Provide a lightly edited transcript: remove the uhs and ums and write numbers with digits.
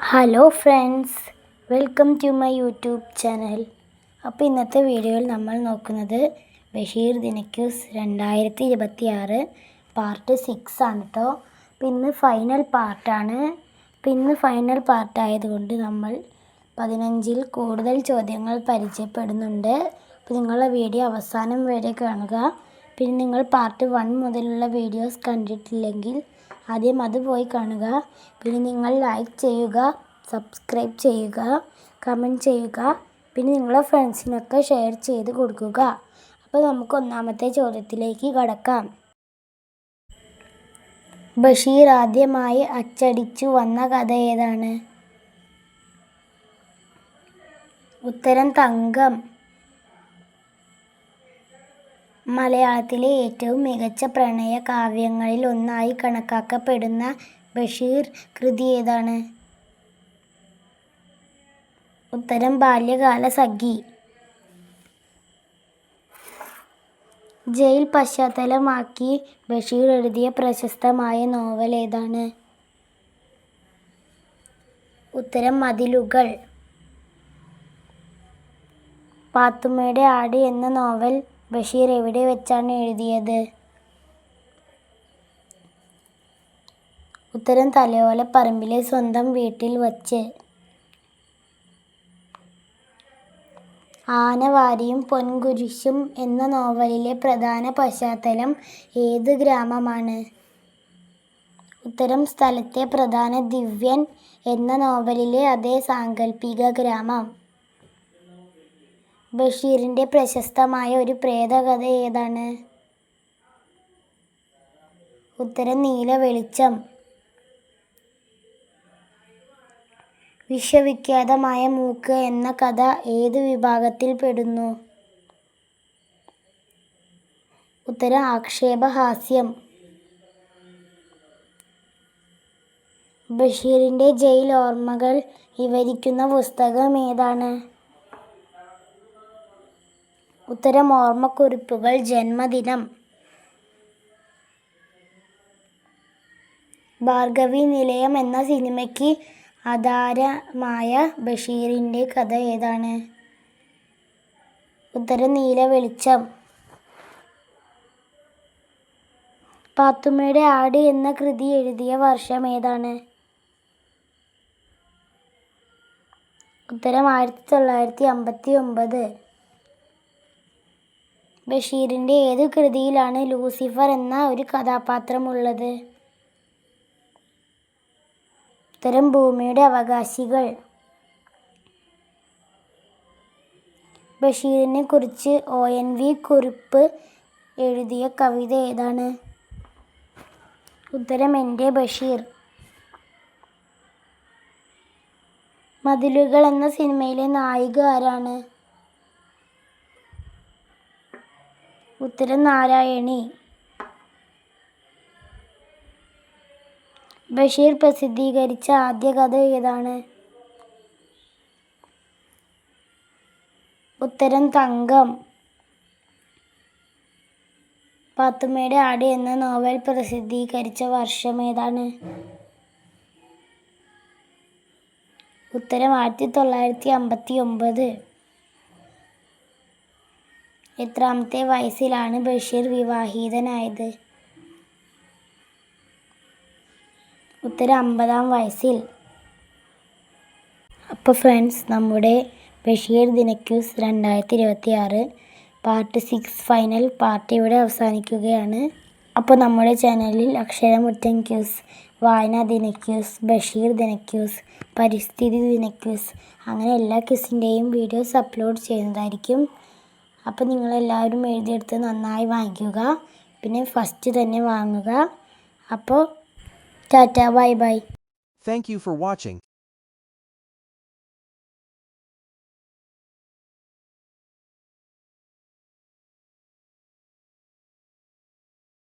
Hello friends, welcome to my YouTube channel. അപ്പോൾ ഇന്നത്തെ വീഡിയോയിൽ നമ്മൾ നോക്കുന്നത് ബഷീർ ദിനക്യൂസ് 2026 പാർട്ട് 6 ആണ് കേട്ടോ. അപ്പോൾ ഇന്ന് ഫൈനൽ പാർട്ടാണ്. ഫൈനൽ പാർട്ടായതുകൊണ്ട് നമ്മൾ 15ൽ കൂടുതൽ ചോദ്യങ്ങൾ പരിചയപ്പെടുന്നുണ്ട്. അപ്പോൾ നിങ്ങളുടെ വീഡിയോ അവസാനം വരെ കാണുക. പിന്നെ നിങ്ങൾ പാർട്ട് 1 മുതലുള്ള വീഡിയോസ് കണ്ടിട്ടില്ലെങ്കിൽ ആദ്യം അത് പോയി കാണുക. പിന്നെ നിങ്ങൾ ലൈക്ക് ചെയ്യുക, സബ്സ്ക്രൈബ് ചെയ്യുക, കമൻറ്റ് ചെയ്യുക. പിന്നെ നിങ്ങളുടെ ഫ്രണ്ട്സിനൊക്കെ ഷെയർ ചെയ്ത് കൊടുക്കുക. അപ്പോൾ നമുക്ക് ഒന്നാമത്തെ ചോദ്യത്തിലേക്ക് കടക്കാം. ബഷീർ ആദ്യമായി അച്ചടിച്ചു വന്ന കഥ ഏതാണ്? ഉത്തരം തങ്കം. മലയാളത്തിലെ ഏറ്റവും മികച്ച പ്രണയ കാവ്യങ്ങളിൽ ഒന്നായി കണക്കാക്കപ്പെടുന്ന ബഷീർ കൃതി ഏതാണ്? ഉത്തരം ബാല്യകാലസഖി. ജയിൽ പശ്ചാത്തലമാക്കി ബഷീർ എഴുതിയ പ്രശസ്തമായ നോവൽ ഏതാണ്? ഉത്തരം മതിലുകൾ. പാത്തുമ്മയുടെ ആട് എന്ന നോവൽ ബഷീർ എവിടെ വെച്ചാണ് എഴുതിയത്? ഉത്തരം തലയോലപ്പറമ്പിലെ സ്വന്തം വീട്ടിൽ വച്ച്. ആനവാരിയും പൊൻകുരിശും എന്ന നോവലിലെ പ്രധാന പശ്ചാത്തലം ഏത് ഗ്രാമമാണ്? ഉത്തരം സ്ഥലത്തെ പ്രധാന ദിവ്യൻ എന്ന നോവലിലെ അതേ സാങ്കല്പിക ഗ്രാമം. ബഷീറിൻ്റെ പ്രശസ്തമായ ഒരു പ്രേതകഥ ഏതാണ്? ഉത്തരം നീലവെളിച്ചം. വിശ്വവിഖ്യാതമായ മൂക്ക് എന്ന കഥ ഏത് വിഭാഗത്തിൽ പെടുന്നു? ഉത്തരം ആക്ഷേപഹാസ്യം. ബഷീറിൻ്റെ ജയിൽ ഓർമ്മകൾ വിവരിക്കുന്ന പുസ്തകം ഏതാണ്? ഉത്തരം ഓർമ്മക്കുറിപ്പുകൾ. ജന്മദിനം. ഭാർഗവീ നിലയം എന്ന സിനിമയ്ക്ക് ആധാരമായ ബഷീറിൻ്റെ കഥ ഏതാണ്? ഉത്തരം നീലവെളിച്ചം. പാത്തുമ്മയുടെ ആട് എന്ന കൃതി എഴുതിയ വർഷം ഏതാണ്? ഉത്തരം 1959. ബഷീറിൻ്റെ ഏത് കൃതിയിലാണ് ലൂസിഫർ എന്ന ഒരു കഥാപാത്രമുള്ളത്? ഉത്തരം ഭൂമിയുടെ അവകാശികൾ. ബഷീറിനെ കുറിച്ച് ONV കുറിപ്പ് എഴുതിയ കവിത ഏതാണ്? ഉത്തരം എൻ്റെ ബഷീർ. മതിലുകൾ എന്ന സിനിമയിലെ നായിക ആരാണ്? ഉത്തരം നാരായണി. ബഷീർ പ്രസിദ്ധീകരിച്ച ആദ്യ കഥ ഏതാണ്? ഉത്തരം തങ്കം. പാത്തുമ്മയുടെ ആട് എന്ന നോവൽ പ്രസിദ്ധീകരിച്ച വർഷം ഏതാണ്? ഉത്തരം 1959. എത്രാമത്തെ വയസ്സിലാണ് ബഷീർ വിവാഹിതനായത്? ഉത്തരം 50-ാം വയസ്സിൽ. അപ്പോൾ ഫ്രണ്ട്സ്, നമ്മുടെ ബഷീർ ദിനക്യൂസ് 2026 പാർട്ട് 6 ഫൈനൽ പാർട്ട് ഇവിടെ അവസാനിക്കുകയാണ്. അപ്പോൾ നമ്മുടെ ചാനലിൽ അക്ഷരമുറ്റം ക്യൂസ്, വായനാ ദിനക്യൂസ്, ബഷീർ ദിനക്യൂസ്, പരിസ്ഥിതി ദിനക്യൂസ്, അങ്ങനെ എല്ലാ ക്യൂസിൻ്റെയും വീഡിയോസ് അപ്ലോഡ് ചെയ്യുന്നതായിരിക്കും. അപ്പോൾ നിങ്ങളെല്ലാവരും എഴുതിയെടുത്ത് നന്നായി വാങ്ങിക്കുക. പിന്നെ ഫസ്റ്റ് തന്നെ വാങ്ങുക. അപ്പോൾ Tata, bye bye. Thank you for watching.